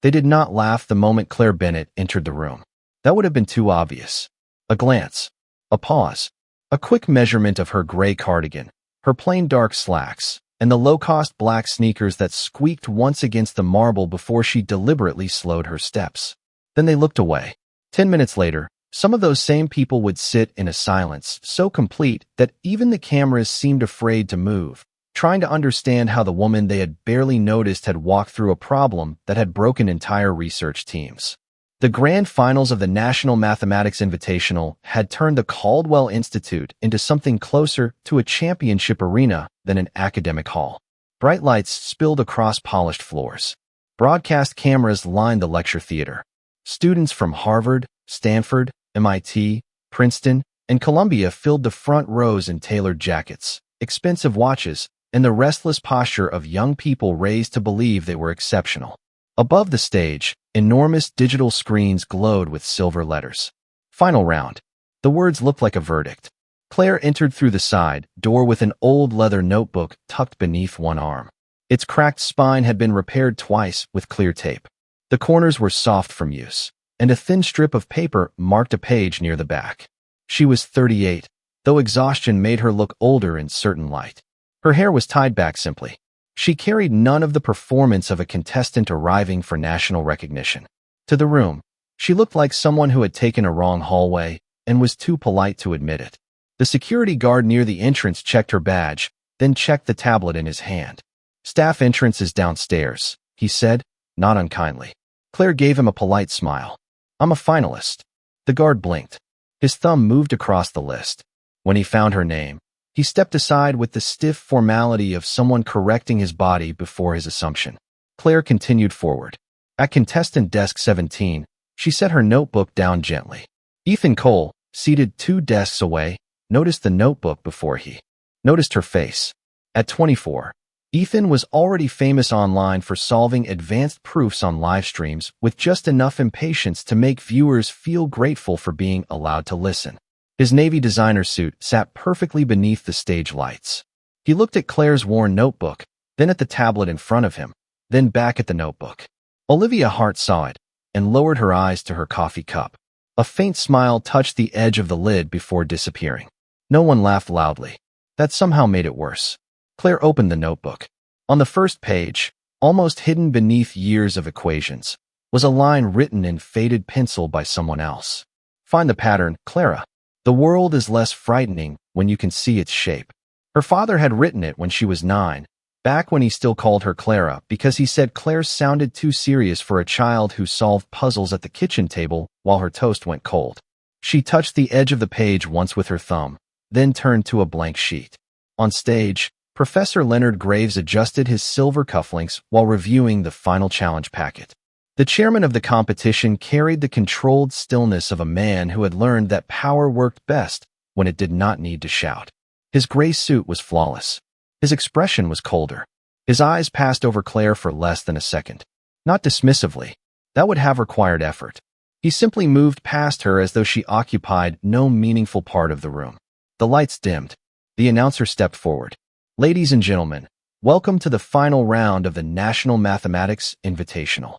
They did not laugh the moment Claire Bennett entered the room. That would have been too obvious. A glance. A pause. A quick measurement of her gray cardigan, her plain dark slacks, and the low-cost black sneakers that squeaked once against the marble before she deliberately slowed her steps. Then they looked away. 10 minutes later, some of those same people would sit in a silence so complete that even the cameras seemed afraid to move, trying to understand how the woman they had barely noticed had walked through a problem that had broken entire research teams. The grand finals of the National Mathematics Invitational had turned the Caldwell Institute into something closer to a championship arena than an academic hall. Bright lights spilled across polished floors. Broadcast cameras lined the lecture theater. Students from Harvard, Stanford, MIT, Princeton, and Columbia filled the front rows in tailored jackets, expensive watches, and the restless posture of young people raised to believe they were exceptional. Above the stage, enormous digital screens glowed with silver letters. Final round. The words looked like a verdict. Claire entered through the side door with an old leather notebook tucked beneath one arm. Its cracked spine had been repaired twice with clear tape. The corners were soft from use, and a thin strip of paper marked a page near the back. She was 38, though exhaustion made her look older in certain light. Her hair was tied back simply. She carried none of the performance of a contestant arriving for national recognition. To the room, she looked like someone who had taken a wrong hallway and was too polite to admit it. The security guard near the entrance checked her badge, then checked the tablet in his hand. "Staff entrance is downstairs," he said, not unkindly. Claire gave him a polite smile. "I'm a finalist." The guard blinked. His thumb moved across the list. When he found her name, he stepped aside with the stiff formality of someone correcting his body before his assumption. Claire continued forward. At contestant desk 17, she set her notebook down gently. Ethan Cole, seated 2 desks away, noticed the notebook before he noticed her face. At 24, Ethan was already famous online for solving advanced proofs on live streams with just enough impatience to make viewers feel grateful for being allowed to listen. His navy designer suit sat perfectly beneath the stage lights. He looked at Claire's worn notebook, then at the tablet in front of him, then back at the notebook. Olivia Hart saw it and lowered her eyes to her coffee cup. A faint smile touched the edge of the lid before disappearing. No one laughed loudly. That somehow made it worse. Claire opened the notebook. On the first page, almost hidden beneath years of equations, was a line written in faded pencil by someone else. "Find the pattern, Clara. The world is less frightening when you can see its shape." Her father had written it when she was 9, back when he still called her Clara because he said Claire sounded too serious for a child who solved puzzles at the kitchen table while her toast went cold. She touched the edge of the page once with her thumb, then turned to a blank sheet. On stage, Professor Leonard Graves adjusted his silver cufflinks while reviewing the final challenge packet. The chairman of the competition carried the controlled stillness of a man who had learned that power worked best when it did not need to shout. His gray suit was flawless. His expression was colder. His eyes passed over Claire for less than a second. Not dismissively. That would have required effort. He simply moved past her as though she occupied no meaningful part of the room. The lights dimmed. The announcer stepped forward. "Ladies and gentlemen, welcome to the final round of the National Mathematics Invitational."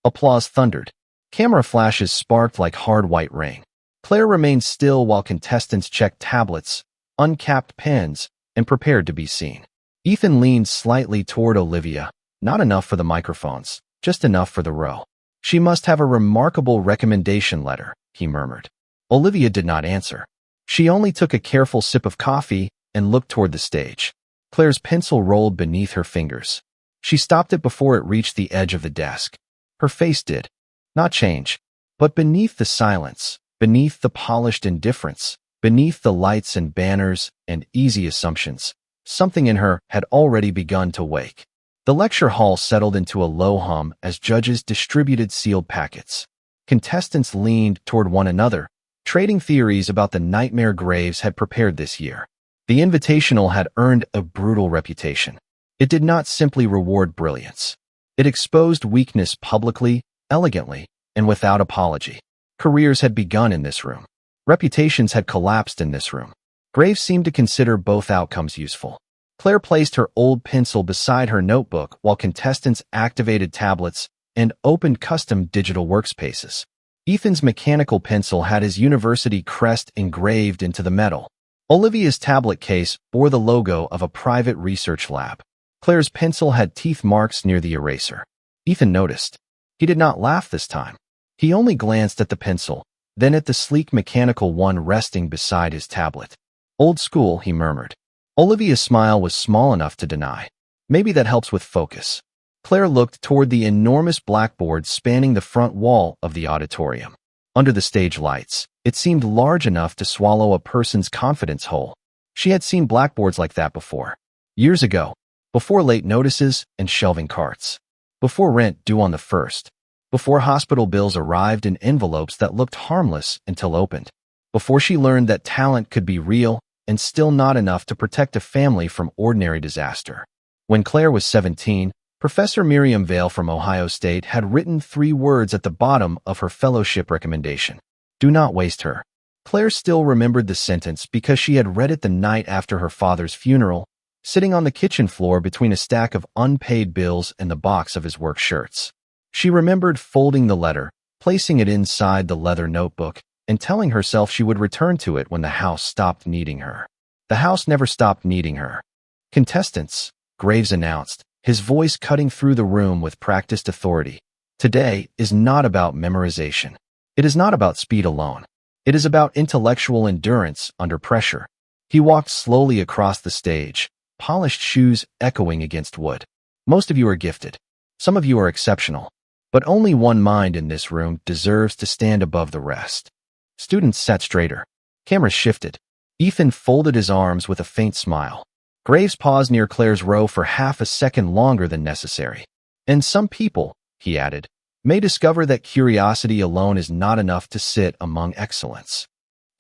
Applause thundered. Camera flashes sparked like hard white rain. Claire remained still while contestants checked tablets, uncapped pens, and prepared to be seen. Ethan leaned slightly toward Olivia, not enough for the microphones, just enough for the row. "She must have a remarkable recommendation letter," he murmured. Olivia did not answer. She only took a careful sip of coffee and looked toward the stage. Claire's pencil rolled beneath her fingers. She stopped it before it reached the edge of the desk. Her face did not change, but beneath the silence, beneath the polished indifference, beneath the lights and banners and easy assumptions, something in her had already begun to wake. The lecture hall settled into a low hum as judges distributed sealed packets. Contestants leaned toward one another, trading theories about the nightmare Graves had prepared this year. The Invitational had earned a brutal reputation. It did not simply reward brilliance. It exposed weakness publicly, elegantly, and without apology. Careers had begun in this room. Reputations had collapsed in this room. Graves seemed to consider both outcomes useful. Claire placed her old pencil beside her notebook while contestants activated tablets, and opened custom digital workspaces. Ethan's mechanical pencil had his university crest engraved into the metal. Olivia's tablet case bore the logo of a private research lab. Claire's pencil had teeth marks near the eraser. Ethan noticed. He did not laugh this time. He only glanced at the pencil, then at the sleek mechanical one resting beside his tablet. Old school, he murmured. Olivia's smile was small enough to deny. Maybe that helps with focus. Claire looked toward the enormous blackboard spanning the front wall of the auditorium. Under the stage lights, it seemed large enough to swallow a person's confidence whole. She had seen blackboards like that before. Years ago, before late notices and shelving carts. Before rent due on the 1st. Before hospital bills arrived in envelopes that looked harmless until opened. Before she learned that talent could be real and still not enough to protect a family from ordinary disaster. When Claire was 17, Professor Miriam Vale from Ohio State had written 3 words at the bottom of her fellowship recommendation. Do not waste her. Claire still remembered the sentence because she had read it the night after her father's funeral, sitting on the kitchen floor between a stack of unpaid bills and the box of his work shirts. She remembered folding the letter, placing it inside the leather notebook, and telling herself she would return to it when the house stopped needing her. The house never stopped needing her. Contestants, Graves announced, his voice cutting through the room with practiced authority. Today is not about memorization. It is not about speed alone. It is about intellectual endurance under pressure. He walked slowly across the stage, polished shoes echoing against wood. Most of you are gifted. Some of you are exceptional. But only one mind in this room deserves to stand above the rest. Students sat straighter. Cameras shifted. Ethan folded his arms with a faint smile. Graves paused near Claire's row for half a second longer than necessary. And some people, he added, may discover that curiosity alone is not enough to sit among excellence.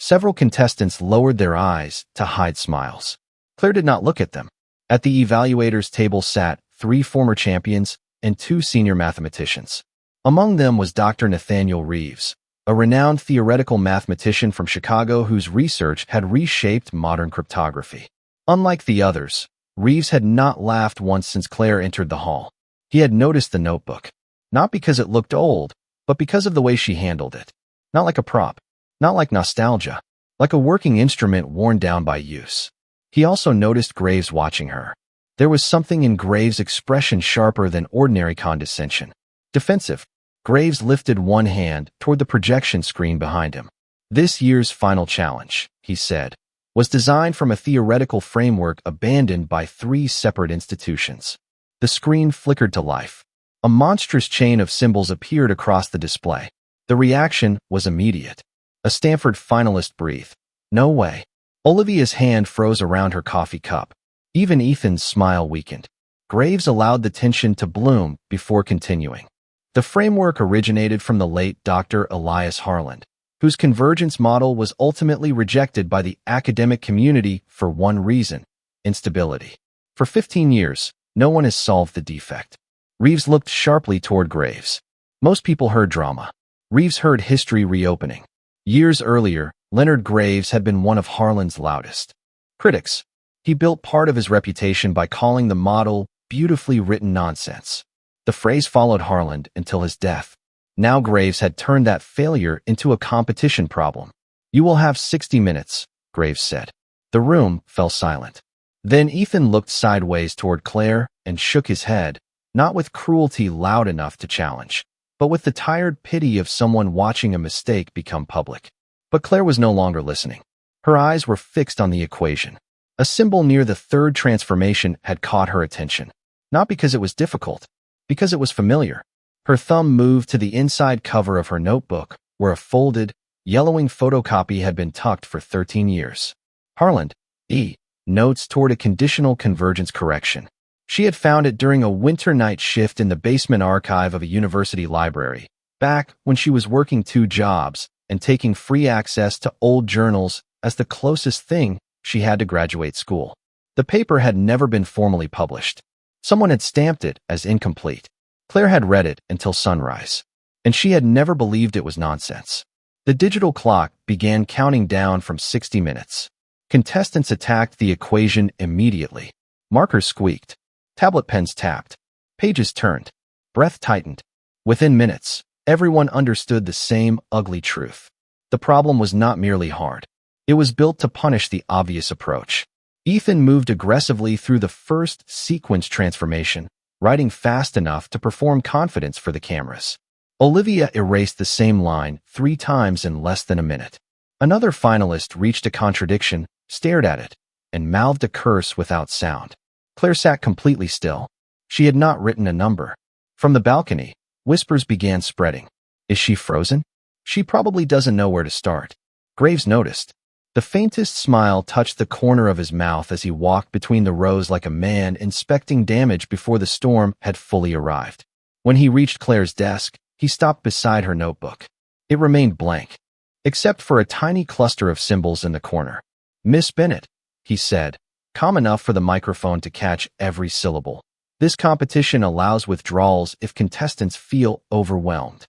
Several contestants lowered their eyes to hide smiles. Claire did not look at them. At the evaluators' table sat 3 former champions and 2 senior mathematicians. Among them was Dr. Nathaniel Reeves, a renowned theoretical mathematician from Chicago whose research had reshaped modern cryptography. Unlike the others, Reeves had not laughed once since Claire entered the hall. He had noticed the notebook, not because it looked old, but because of the way she handled it. Not like a prop, not like nostalgia, like a working instrument worn down by use. He also noticed Graves watching her. There was something in Graves' expression sharper than ordinary condescension. Defensive. Graves lifted one hand toward the projection screen behind him. This year's final challenge, he said, was designed from a theoretical framework abandoned by 3 separate institutions. The screen flickered to life. A monstrous chain of symbols appeared across the display. The reaction was immediate. A Stanford finalist breathed. No way. Olivia's hand froze around her coffee cup. Even Ethan's smile weakened. Graves allowed the tension to bloom before continuing. The framework originated from the late Dr. Elias Harland, whose convergence model was ultimately rejected by the academic community for one reason: instability. For 15 years, no one has solved the defect. Reeves looked sharply toward Graves. Most people heard drama. Reeves heard history reopening. Years earlier, Leonard Graves had been one of Harland's loudest critics. He built part of his reputation by calling the model beautifully written nonsense. The phrase followed Harland until his death. Now Graves had turned that failure into a competition problem. You will have 60 minutes, Graves said. The room fell silent. Then Ethan looked sideways toward Claire and shook his head, not with cruelty loud enough to challenge, but with the tired pity of someone watching a mistake become public. But Claire was no longer listening. Her eyes were fixed on the equation. A symbol near the 3rd transformation had caught her attention. Not because it was difficult, because it was familiar. Her thumb moved to the inside cover of her notebook, where a folded, yellowing photocopy had been tucked for 13 years. Harland, E. Notes toward a conditional convergence correction. She had found it during a winter night shift in the basement archive of a university library, back when she was working 2 jobs and taking free access to old journals as the closest thing she had to graduate school. The paper had never been formally published. Someone had stamped it as incomplete. Claire had read it until sunrise, and she had never believed it was nonsense. The digital clock began counting down from 60 minutes. Contestants attacked the equation immediately. Markers squeaked. Tablet pens tapped. Pages turned. Breath tightened. Within minutes, everyone understood the same ugly truth. The problem was not merely hard. It was built to punish the obvious approach. Ethan moved aggressively through the first sequence transformation, writing fast enough to perform confidence for the cameras. Olivia erased the same line 3 times in less than a minute. Another finalist reached a contradiction, stared at it, and mouthed a curse without sound. Claire sat completely still. She had not written a number. From the balcony, whispers began spreading. Is she frozen? She probably doesn't know where to start. Graves noticed. The faintest smile touched the corner of his mouth as he walked between the rows like a man inspecting damage before the storm had fully arrived. When he reached Claire's desk, he stopped beside her notebook. It remained blank, except for a tiny cluster of symbols in the corner. "Miss Bennett," he said, calm enough for the microphone to catch every syllable. "This competition allows withdrawals if contestants feel overwhelmed."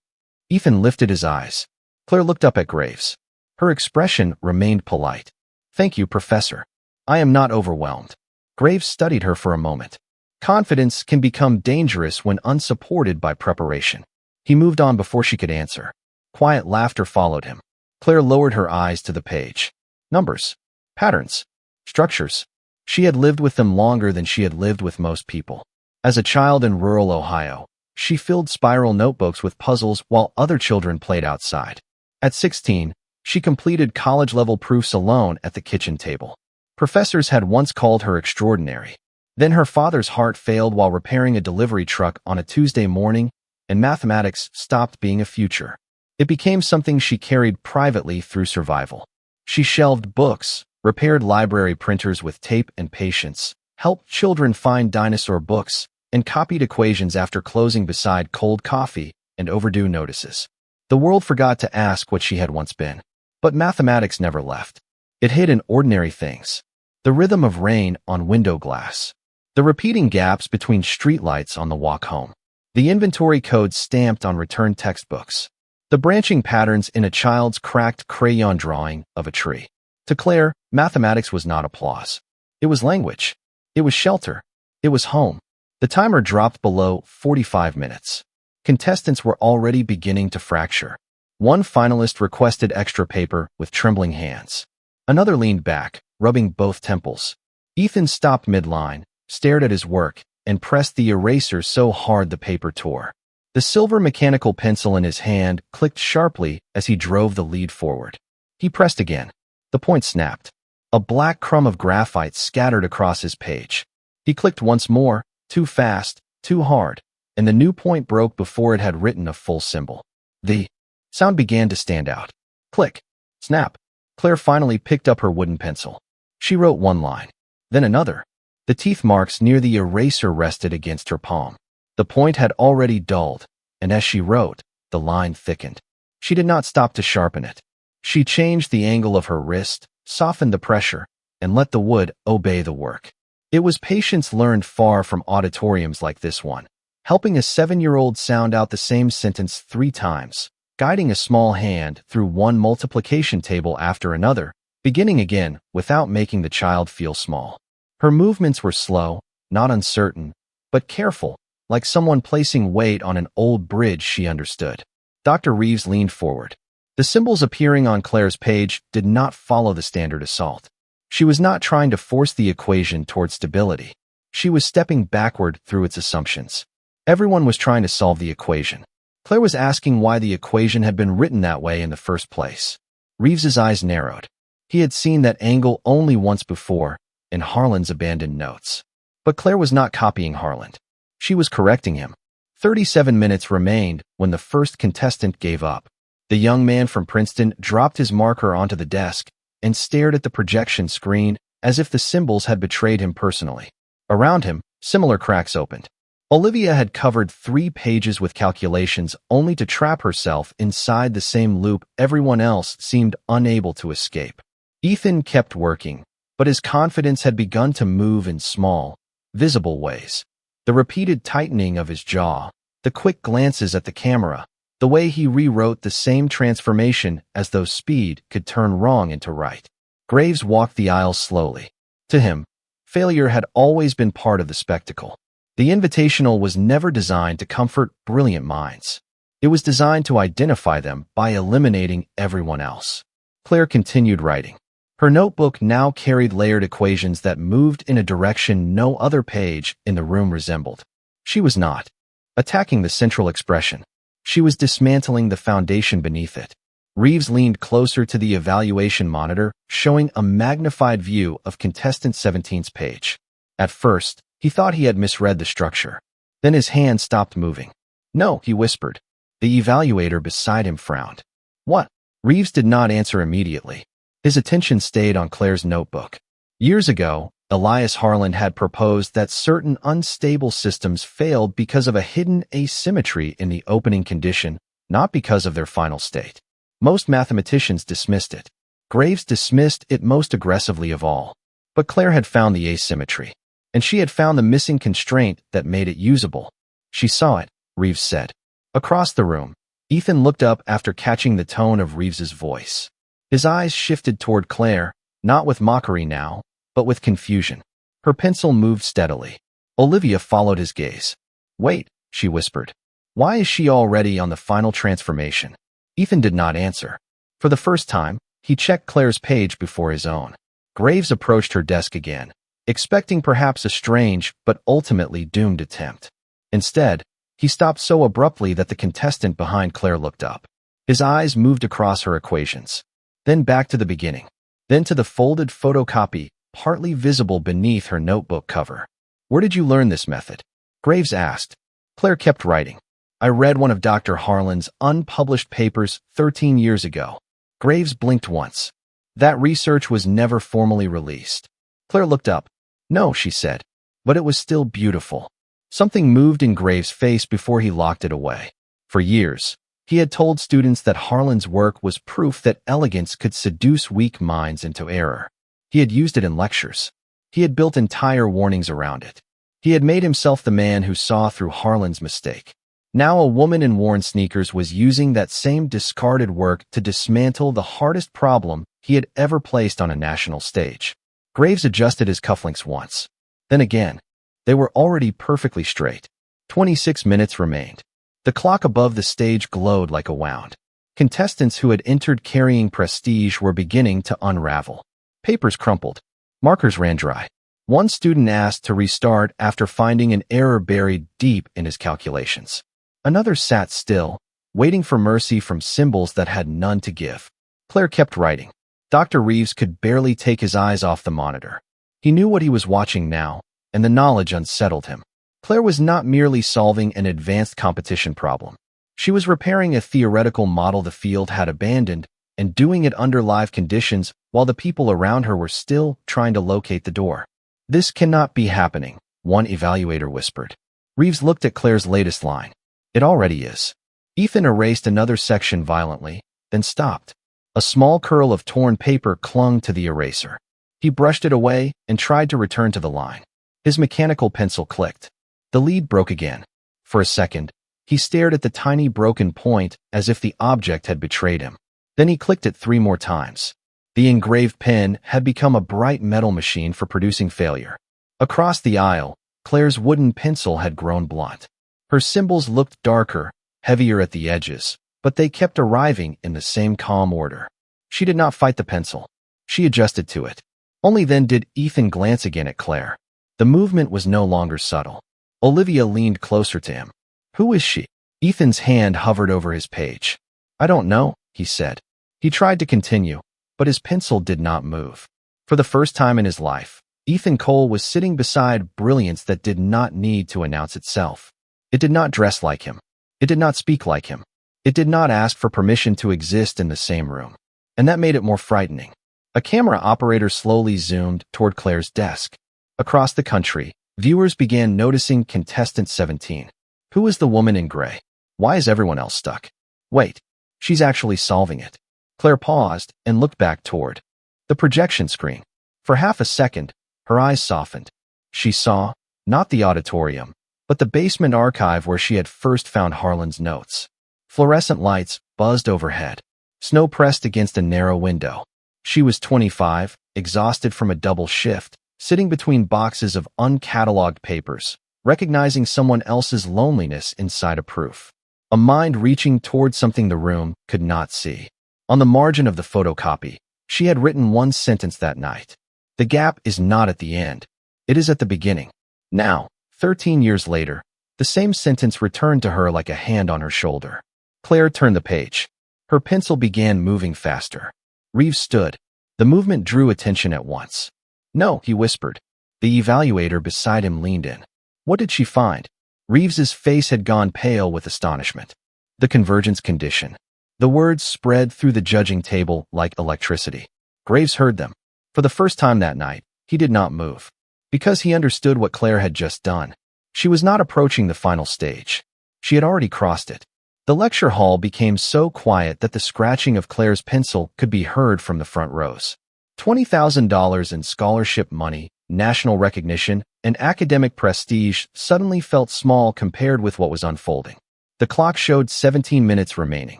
Ethan lifted his eyes. Claire looked up at Graves. Her expression remained polite. "Thank you, Professor. I am not overwhelmed." Graves studied her for a moment. Confidence can become dangerous when unsupported by preparation. He moved on before she could answer. Quiet laughter followed him. Claire lowered her eyes to the page. Numbers, patterns, structures. She had lived with them longer than she had lived with most people. As a child in rural Ohio, she filled spiral notebooks with puzzles while other children played outside. At 16, she completed college-level proofs alone at the kitchen table. Professors had once called her extraordinary. Then her father's heart failed while repairing a delivery truck on a Tuesday morning, and mathematics stopped being a future. It became something she carried privately through survival. She shelved books, repaired library printers with tape and patience, helped children find dinosaur books, and copied equations after closing beside cold coffee and overdue notices. The world forgot to ask what she had once been. But mathematics never left. It hid in ordinary things. The rhythm of rain on window glass. The repeating gaps between streetlights on the walk home. The inventory codes stamped on returned textbooks. The branching patterns in a child's cracked crayon drawing of a tree. To Claire, mathematics was not applause. It was language. It was shelter. It was home. The timer dropped below 45 minutes. Contestants were already beginning to fracture. One finalist requested extra paper with trembling hands. Another leaned back, rubbing both temples. Ethan stopped midline, stared at his work, and pressed the eraser so hard the paper tore. The silver mechanical pencil in his hand clicked sharply as he drove the lead forward. He pressed again. The point snapped. A black crumb of graphite scattered across his page. He clicked once more, too fast, too hard, and the new point broke before it had written a full symbol. The sound began to stand out. Click. Snap. Claire finally picked up her wooden pencil. She wrote one line, then another. The teeth marks near the eraser rested against her palm. The point had already dulled, and as she wrote, the line thickened. She did not stop to sharpen it. She changed the angle of her wrist, softened the pressure, and let the wood obey the work. It was patience learned far from auditoriums like this one, helping a 7-year-old sound out the same sentence 3 times. Guiding a small hand through one multiplication table after another, beginning again without making the child feel small. Her movements were slow, not uncertain, but careful, like someone placing weight on an old bridge she understood. Dr. Reeves leaned forward. The symbols appearing on Claire's page did not follow the standard assault. She was not trying to force the equation toward stability. She was stepping backward through its assumptions. Everyone was trying to solve the equation. Claire was asking why the equation had been written that way in the first place. Reeves's eyes narrowed. He had seen that angle only once before, in Harlan's abandoned notes. But Claire was not copying Harlan. She was correcting him. 37 minutes remained when the first contestant gave up. The young man from Princeton dropped his marker onto the desk and stared at the projection screen as if the symbols had betrayed him personally. Around him, similar cracks opened. Olivia had covered 3 pages with calculations only to trap herself inside the same loop everyone else seemed unable to escape. Ethan kept working, but his confidence had begun to move in small, visible ways. The repeated tightening of his jaw, the quick glances at the camera, the way he rewrote the same transformation as though speed could turn wrong into right. Graves walked the aisle slowly. To him, failure had always been part of the spectacle. The Invitational was never designed to comfort brilliant minds. It was designed to identify them by eliminating everyone else. Claire continued writing. Her notebook now carried layered equations that moved in a direction no other page in the room resembled. She was not attacking the central expression. She was dismantling the foundation beneath it. Reeves leaned closer to the evaluation monitor, showing a magnified view of Contestant 17's page. At first, he thought he had misread the structure. Then his hand stopped moving. "No," he whispered. The evaluator beside him frowned. "What?" Reeves did not answer immediately. His attention stayed on Claire's notebook. Years ago, Elias Harlan had proposed that certain unstable systems failed because of a hidden asymmetry in the opening condition, not because of their final state. Most mathematicians dismissed it. Graves dismissed it most aggressively of all. But Claire had found the asymmetry, and she had found the missing constraint that made it usable. She saw it, Reeves said. Across the room, Ethan looked up after catching the tone of Reeves's voice. His eyes shifted toward Claire, not with mockery now, but with confusion. Her pencil moved steadily. Olivia followed his gaze. "Wait," she whispered. "Why is she already on the final transformation?" Ethan did not answer. For the first time, he checked Claire's page before his own. Graves approached her desk again, expecting perhaps a strange but ultimately doomed attempt. Instead, he stopped so abruptly that the contestant behind Claire looked up. His eyes moved across her equations, then back to the beginning, then to the folded photocopy partly visible beneath her notebook cover. "Where did you learn this method?" Graves asked. Claire kept writing. "I read one of Dr. Harlan's unpublished papers 13 years ago." Graves blinked once. "That research was never formally released." Claire looked up. "No," she said, "but it was still beautiful." Something moved in Graves' face before he locked it away. For years, he had told students that Harlan's work was proof that elegance could seduce weak minds into error. He had used it in lectures. He had built entire warnings around it. He had made himself the man who saw through Harlan's mistake. Now a woman in worn sneakers was using that same discarded work to dismantle the hardest problem he had ever placed on a national stage. Graves adjusted his cufflinks once. Then again. They were already perfectly straight. 26 minutes remained. The clock above the stage glowed like a wound. Contestants who had entered carrying prestige were beginning to unravel. Papers crumpled. Markers ran dry. One student asked to restart after finding an error buried deep in his calculations. Another sat still, waiting for mercy from symbols that had none to give. Claire kept writing. Dr. Reeves could barely take his eyes off the monitor. He knew what he was watching now, and the knowledge unsettled him. Claire was not merely solving an advanced competition problem. She was repairing a theoretical model the field had abandoned and doing it under live conditions while the people around her were still trying to locate the door. "This cannot be happening," one evaluator whispered. Reeves looked at Claire's latest line. "It already is." Ethan erased another section violently, then stopped. A small curl of torn paper clung to the eraser. He brushed it away and tried to return to the line. His mechanical pencil clicked. The lead broke again. For a second, he stared at the tiny broken point as if the object had betrayed him. Then he clicked it 3 more times. The engraved pen had become a bright metal machine for producing failure. Across the aisle, Claire's wooden pencil had grown blunt. Her symbols looked darker, heavier at the edges, but they kept arriving in the same calm order. She did not fight the pencil. She adjusted to it. Only then did Ethan glance again at Claire. The movement was no longer subtle. Olivia leaned closer to him. "Who is she?" Ethan's hand hovered over his page. "I don't know," he said. He tried to continue, but his pencil did not move. For the first time in his life, Ethan Cole was sitting beside brilliance that did not need to announce itself. It did not dress like him. It did not speak like him. It did not ask for permission to exist in the same room. And that made it more frightening. A camera operator slowly zoomed toward Claire's desk. Across the country, viewers began noticing Contestant 17. Who is the woman in gray? Why is everyone else stuck? Wait, she's actually solving it. Claire paused and looked back toward the projection screen. For half a second, her eyes softened. She saw, not the auditorium, but the basement archive where she had first found Harlan's notes. Fluorescent lights buzzed overhead. Snow pressed against a narrow window. She was 25, exhausted from a double shift, sitting between boxes of uncatalogued papers, recognizing someone else's loneliness inside a proof. A mind reaching toward something the room could not see. On the margin of the photocopy, she had written one sentence that night. The gap is not at the end. It is at the beginning. Now, 13 years later, the same sentence returned to her like a hand on her shoulder. Claire turned the page. Her pencil began moving faster. Reeves stood. The movement drew attention at once. "No," he whispered. The evaluator beside him leaned in. What did she find? Reeves's face had gone pale with astonishment. The convergence condition. The words spread through the judging table like electricity. Graves heard them. For the first time that night, he did not move. Because he understood what Claire had just done. She was not approaching the final stage. She had already crossed it. The lecture hall became so quiet that the scratching of Claire's pencil could be heard from the front rows. $20,000 in scholarship money, national recognition, and academic prestige suddenly felt small compared with what was unfolding. The clock showed 17 minutes remaining.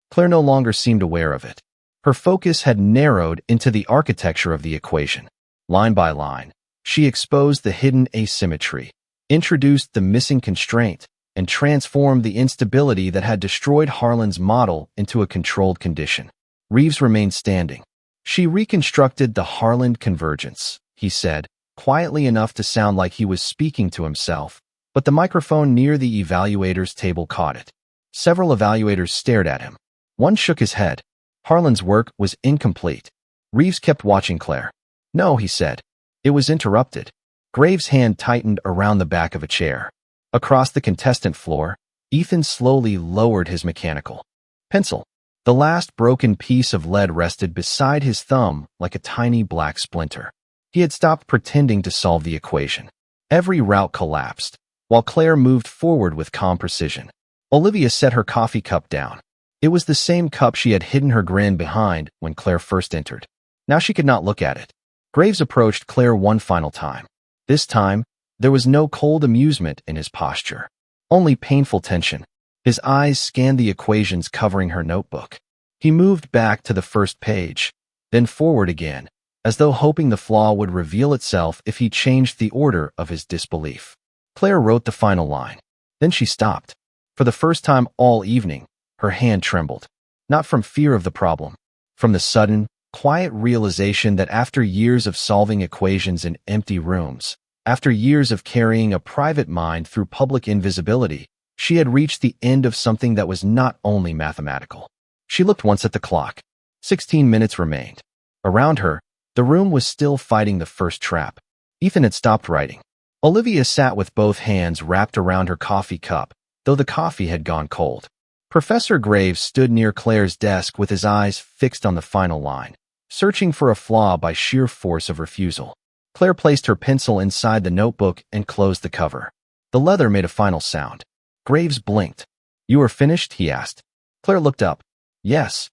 Claire no longer seemed aware of it. Her focus had narrowed into the architecture of the equation. Line by line, she exposed the hidden asymmetry, introduced the missing constraint, and transformed the instability that had destroyed Harlan's model into a controlled condition. Reeves remained standing. "She reconstructed the Harlan convergence," he said, quietly enough to sound like he was speaking to himself, but the microphone near the evaluator's table caught it. Several evaluators stared at him. One shook his head. Harlan's work was incomplete. Reeves kept watching Claire. "No," he said. It was interrupted. Graves' hand tightened around the back of a chair. Across the contestant floor, Ethan slowly lowered his mechanical pencil. The last broken piece of lead rested beside his thumb like a tiny black splinter. He had stopped pretending to solve the equation. Every route collapsed, while Claire moved forward with calm precision. Olivia set her coffee cup down. It was the same cup she had hidden her grin behind when Claire first entered. Now she could not look at it. Graves approached Claire one final time. This time, there was no cold amusement in his posture, only painful tension. His eyes scanned the equations covering her notebook. He moved back to the first page, then forward again, as though hoping the flaw would reveal itself if he changed the order of his disbelief. Claire wrote the final line. Then she stopped. For the first time all evening, her hand trembled. Not from fear of the problem, from the sudden, quiet realization that after years of solving equations in empty rooms, after years of carrying a private mind through public invisibility, she had reached the end of something that was not only mathematical. She looked once at the clock. 16 minutes remained. Around her, the room was still fighting the first trap. Ethan had stopped writing. Olivia sat with both hands wrapped around her coffee cup, though the coffee had gone cold. Professor Graves stood near Claire's desk with his eyes fixed on the final line, searching for a flaw by sheer force of refusal. Claire placed her pencil inside the notebook and closed the cover. The leather made a final sound. Graves blinked. "You are finished?" he asked. Claire looked up. "Yes.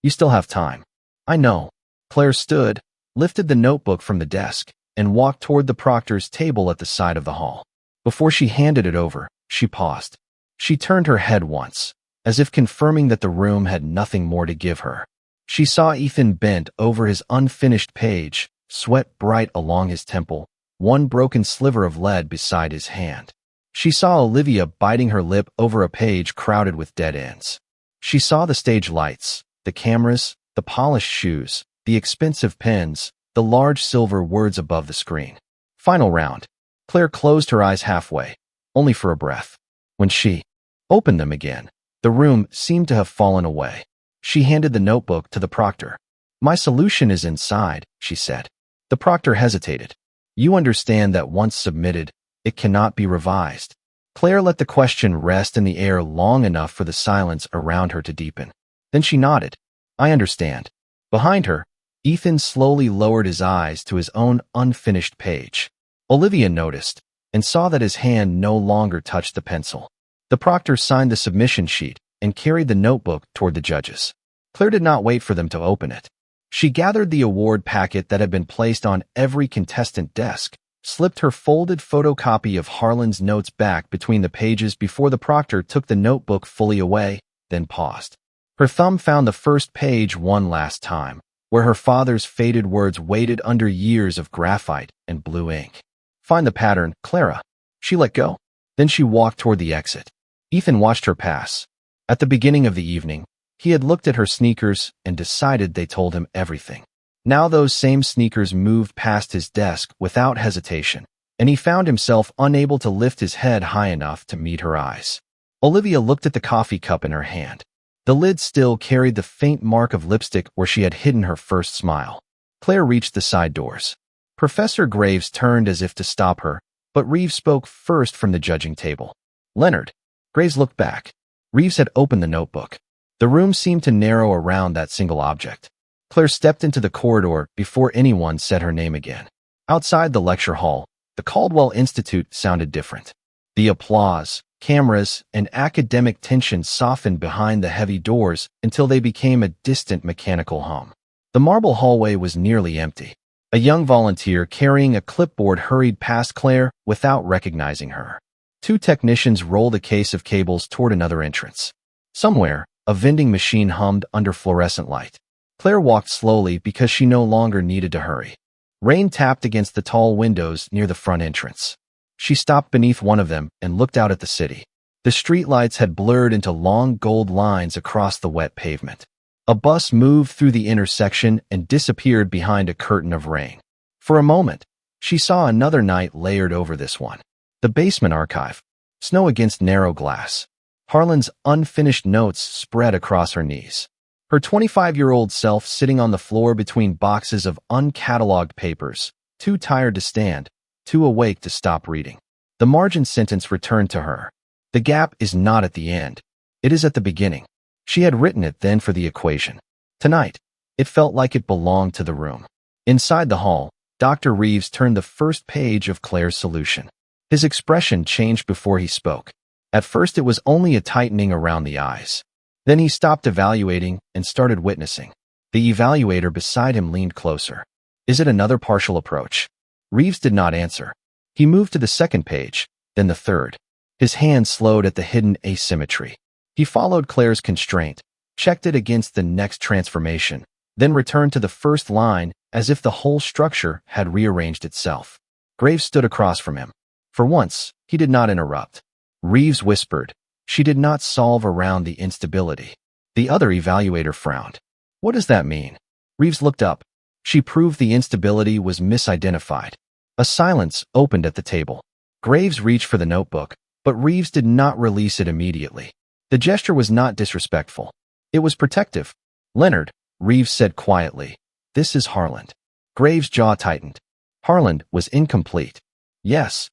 You still have time." "I know." Claire stood, lifted the notebook from the desk, and walked toward the proctor's table at the side of the hall. Before she handed it over, she paused. She turned her head once, as if confirming that the room had nothing more to give her. She saw Ethan bent over his unfinished page, sweat bright along his temple, one broken sliver of lead beside his hand. She saw Olivia biting her lip over a page crowded with dead ends. She saw the stage lights, the cameras, the polished shoes, the expensive pens, the large silver words above the screen. Final round. Claire closed her eyes halfway, only for a breath. When she opened them again, the room seemed to have fallen away. She handed the notebook to the proctor. "My solution is inside," she said. The proctor hesitated. "You understand that once submitted, it cannot be revised." Claire let the question rest in the air long enough for the silence around her to deepen. Then she nodded. "I understand." Behind her, Ethan slowly lowered his eyes to his own unfinished page. Olivia noticed and saw that his hand no longer touched the pencil. The proctor signed the submission sheet and carried the notebook toward the judges. Claire did not wait for them to open it. She gathered the award packet that had been placed on every contestant desk, slipped her folded photocopy of Harlan's notes back between the pages before the proctor took the notebook fully away, then paused. Her thumb found the first page one last time, where her father's faded words waited under years of graphite and blue ink. "Find the pattern, Clara." She let go. Then she walked toward the exit. Ethan watched her pass. At the beginning of the evening, he had looked at her sneakers and decided they told him everything. Now those same sneakers moved past his desk without hesitation, and he found himself unable to lift his head high enough to meet her eyes. Olivia looked at the coffee cup in her hand. The lid still carried the faint mark of lipstick where she had hidden her first smile. Claire reached the side doors. Professor Graves turned as if to stop her, but Reeves spoke first from the judging table. "Leonard." Graves looked back. Reeves had opened the notebook. The room seemed to narrow around that single object. Claire stepped into the corridor before anyone said her name again. Outside the lecture hall, the Caldwell Institute sounded different. The applause, cameras, and academic tension softened behind the heavy doors until they became a distant mechanical hum. The marble hallway was nearly empty. A young volunteer carrying a clipboard hurried past Claire without recognizing her. Two technicians rolled a case of cables toward another entrance. Somewhere, a vending machine hummed under fluorescent light. Claire walked slowly because she no longer needed to hurry. Rain tapped against the tall windows near the front entrance. She stopped beneath one of them and looked out at the city. The streetlights had blurred into long gold lines across the wet pavement. A bus moved through the intersection and disappeared behind a curtain of rain. For a moment, she saw another night layered over this one. The basement archive. Snow against narrow glass. Harlan's unfinished notes spread across her knees. Her 25-year-old self sitting on the floor between boxes of uncatalogued papers, too tired to stand, too awake to stop reading. The margin sentence returned to her. The gap is not at the end. It is at the beginning. She had written it then for the equation. Tonight, it felt like it belonged to the room. Inside the hall, Dr. Reeves turned the first page of Claire's solution. His expression changed before he spoke. At first, it was only a tightening around the eyes. Then he stopped evaluating and started witnessing. The evaluator beside him leaned closer. "Is it another partial approach?" Reeves did not answer. He moved to the second page, then the third. His hand slowed at the hidden asymmetry. He followed Claire's constraint, checked it against the next transformation, then returned to the first line as if the whole structure had rearranged itself. Graves stood across from him. For once, he did not interrupt. Reeves whispered, "She did not solve around the instability." The other evaluator frowned. "What does that mean?" Reeves looked up. "She proved the instability was misidentified." A silence opened at the table. Graves reached for the notebook, but Reeves did not release it immediately. The gesture was not disrespectful. It was protective. "Leonard," Reeves said quietly, "this is Harlan." Graves' jaw tightened. Harlan was incomplete. "Yes."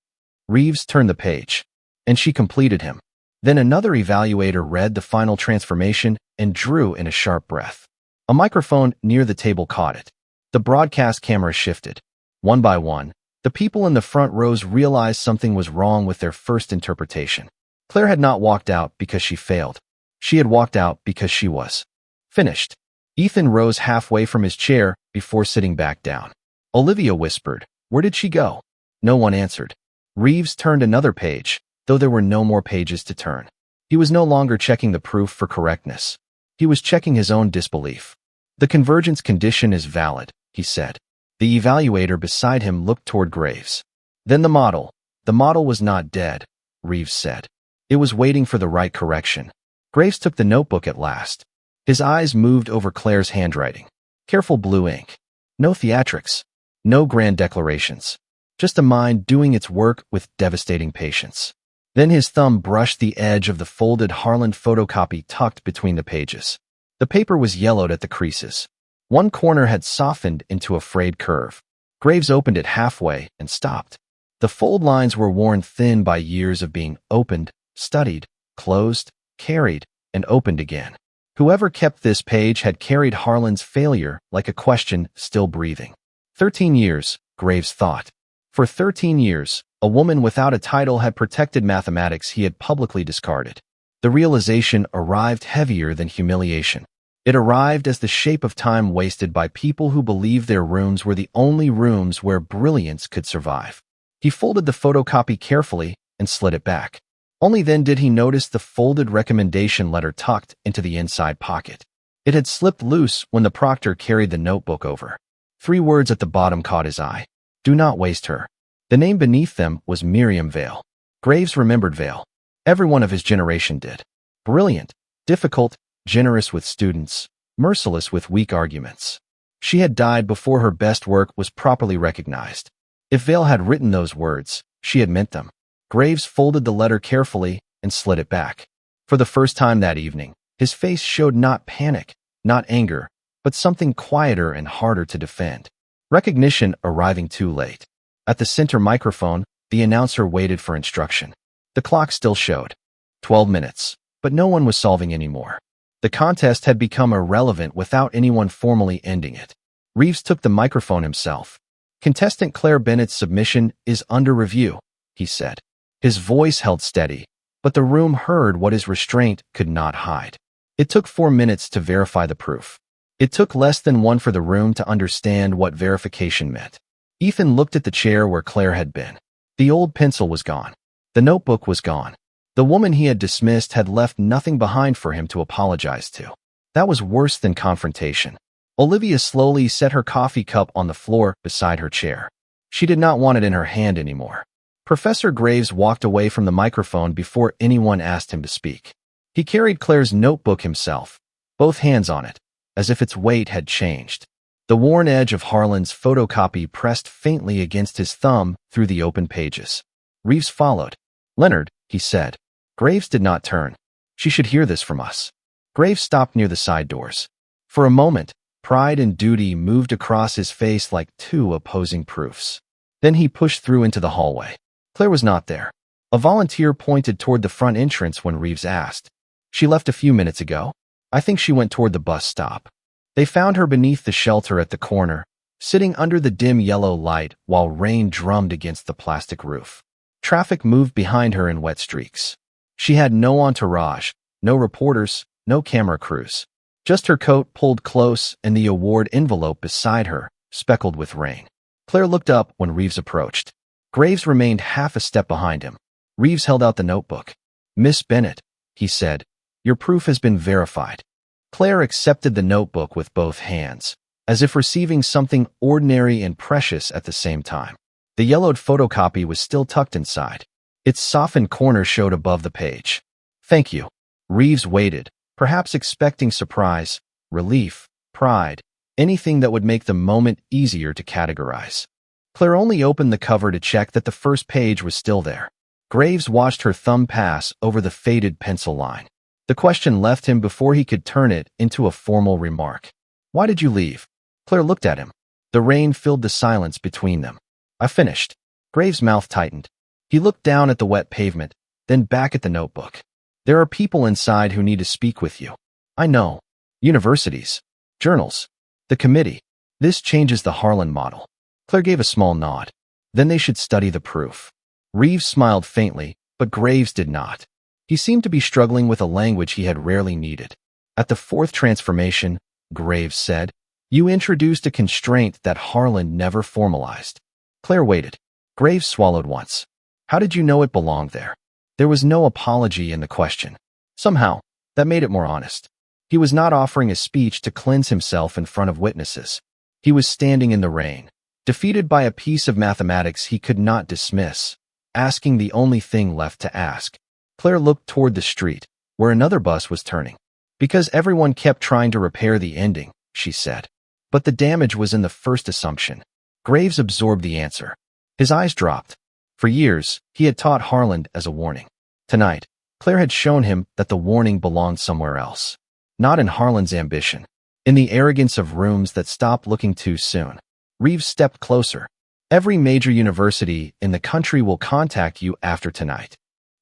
Reeves turned the page. "And she completed him." Then another evaluator read the final transformation and drew in a sharp breath. A microphone near the table caught it. The broadcast camera shifted. One by one, the people in the front rows realized something was wrong with their first interpretation. Claire had not walked out because she failed. She had walked out because she was finished. Ethan rose halfway from his chair before sitting back down. Olivia whispered, "Where did she go?" No one answered. Reeves turned another page, though there were no more pages to turn. He was no longer checking the proof for correctness. He was checking his own disbelief. "The convergence condition is valid," he said. The evaluator beside him looked toward Graves. "Then the model." "The model was not dead," Reeves said. "It was waiting for the right correction." Graves took the notebook at last. His eyes moved over Claire's handwriting. Careful blue ink. No theatrics. No grand declarations. Just a mind doing its work with devastating patience. Then his thumb brushed the edge of the folded Harlan photocopy tucked between the pages. The paper was yellowed at the creases. One corner had softened into a frayed curve. Graves opened it halfway and stopped. The fold lines were worn thin by years of being opened, studied, closed, carried, and opened again. Whoever kept this page had carried Harlan's failure like a question still breathing. 13 years, Graves thought. For 13 years, a woman without a title had protected mathematics he had publicly discarded. The realization arrived heavier than humiliation. It arrived as the shape of time wasted by people who believed their rooms were the only rooms where brilliance could survive. He folded the photocopy carefully and slid it back. Only then did he notice the folded recommendation letter tucked into the inside pocket. It had slipped loose when the proctor carried the notebook over. 3 words at the bottom caught his eye. "Do not waste her." The name beneath them was Miriam Vale. Graves remembered Vale. Everyone of his generation did. Brilliant, difficult, generous with students, merciless with weak arguments. She had died before her best work was properly recognized. If Vale had written those words, she had meant them. Graves folded the letter carefully and slid it back. For the first time that evening, his face showed not panic, not anger, but something quieter and harder to defend. Recognition arriving too late. At the center microphone, the announcer waited for instruction. The clock still showed 12 minutes, but no one was solving anymore. The contest had become irrelevant without anyone formally ending it. Reeves took the microphone himself. Contestant Claire Bennett's submission is under review, he said. His voice held steady, but the room heard what his restraint could not hide. It took 4 minutes to verify the proof. It took less than one for the room to understand what verification meant. Ethan looked at the chair where Claire had been. The old pencil was gone. The notebook was gone. The woman he had dismissed had left nothing behind for him to apologize to. That was worse than confrontation. Olivia slowly set her coffee cup on the floor beside her chair. She did not want it in her hand anymore. Professor Graves walked away from the microphone before anyone asked him to speak. He carried Claire's notebook himself, both hands on it, as if its weight had changed. The worn edge of Harlan's photocopy pressed faintly against his thumb through the open pages. Reeves followed. "Leonard," he said. Graves did not turn. "She should hear this from us." Graves stopped near the side doors. For a moment, pride and duty moved across his face like two opposing proofs. Then he pushed through into the hallway. Claire was not there. A volunteer pointed toward the front entrance when Reeves asked. "She left a few minutes ago. I think she went toward the bus stop." They found her beneath the shelter at the corner, sitting under the dim yellow light while rain drummed against the plastic roof. Traffic moved behind her in wet streaks. She had no entourage, no reporters, no camera crews. Just her coat pulled close and the award envelope beside her, speckled with rain. Claire looked up when Reeves approached. Graves remained half a step behind him. Reeves held out the notebook. "Miss Bennett," he said, "your proof has been verified." Claire accepted the notebook with both hands, as if receiving something ordinary and precious at the same time. The yellowed photocopy was still tucked inside. Its softened corner showed above the page. "Thank you." Reeves waited, perhaps expecting surprise, relief, pride, anything that would make the moment easier to categorize. Claire only opened the cover to check that the first page was still there. Graves watched her thumb pass over the faded pencil line. The question left him before he could turn it into a formal remark. "Why did you leave?" Claire looked at him. The rain filled the silence between them. "I finished." Graves' mouth tightened. He looked down at the wet pavement, then back at the notebook. "There are people inside who need to speak with you. I know. Universities. Journals. The committee. This changes the Harlan model." Claire gave a small nod. "Then they should study the proof." Reeves smiled faintly, but Graves did not. He seemed to be struggling with a language he had rarely needed. "At the fourth transformation," Graves said, "you introduced a constraint that Harlan never formalized." Claire waited. Graves swallowed once. "How did you know it belonged there?" There was no apology in the question. Somehow, that made it more honest. He was not offering a speech to cleanse himself in front of witnesses. He was standing in the rain, defeated by a piece of mathematics he could not dismiss, asking the only thing left to ask. Claire looked toward the street, where another bus was turning. "Because everyone kept trying to repair the ending," she said. "But the damage was in the first assumption." Graves absorbed the answer. His eyes dropped. For years, he had taught Harlan as a warning. Tonight, Claire had shown him that the warning belonged somewhere else. Not in Harlan's ambition. In the arrogance of rooms that stopped looking too soon. Reeves stepped closer. "Every major university in the country will contact you after tonight."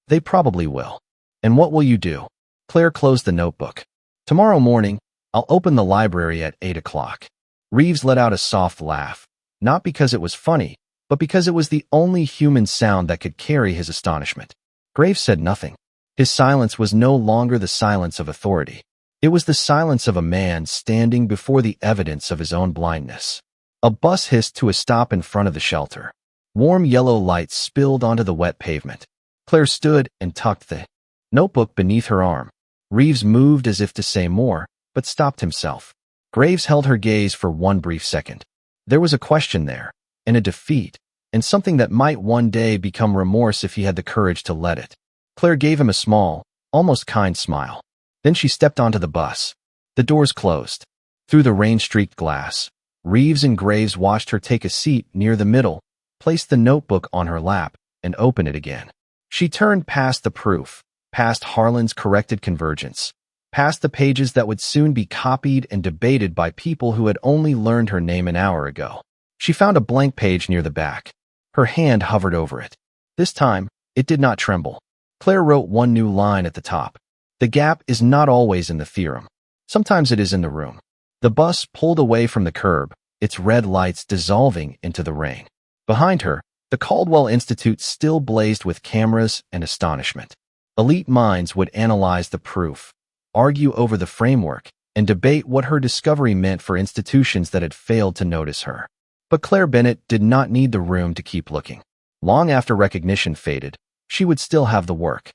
"They probably will." "And what will you do?" Claire closed the notebook. "Tomorrow morning, I'll open the library at 8 o'clock. Reeves let out a soft laugh, not because it was funny, but because it was the only human sound that could carry his astonishment. Graves said nothing. His silence was no longer the silence of authority. It was the silence of a man standing before the evidence of his own blindness. A bus hissed to a stop in front of the shelter. Warm yellow light spilled onto the wet pavement. Claire stood and tucked the notebook beneath her arm. Reeves moved as if to say more, but stopped himself. Graves held her gaze for one brief second. There was a question there, and a defeat, and something that might one day become remorse if he had the courage to let it. Claire gave him a small, almost kind smile. Then she stepped onto the bus. The doors closed. Through the rain-streaked glass, Reeves and Graves watched her take a seat near the middle, place the notebook on her lap, and open it again. She turned past the proof, past Harlan's corrected convergence, past the pages that would soon be copied and debated by people who had only learned her name an hour ago. She found a blank page near the back. Her hand hovered over it. This time, it did not tremble. Claire wrote one new line at the top. The gap is not always in the theorem. Sometimes it is in the room. The bus pulled away from the curb, its red lights dissolving into the rain. Behind her, the Caldwell Institute still blazed with cameras and astonishment. Elite minds would analyze the proof, argue over the framework, and debate what her discovery meant for institutions that had failed to notice her. But Claire Bennett did not need the room to keep looking. Long after recognition faded, she would still have the work.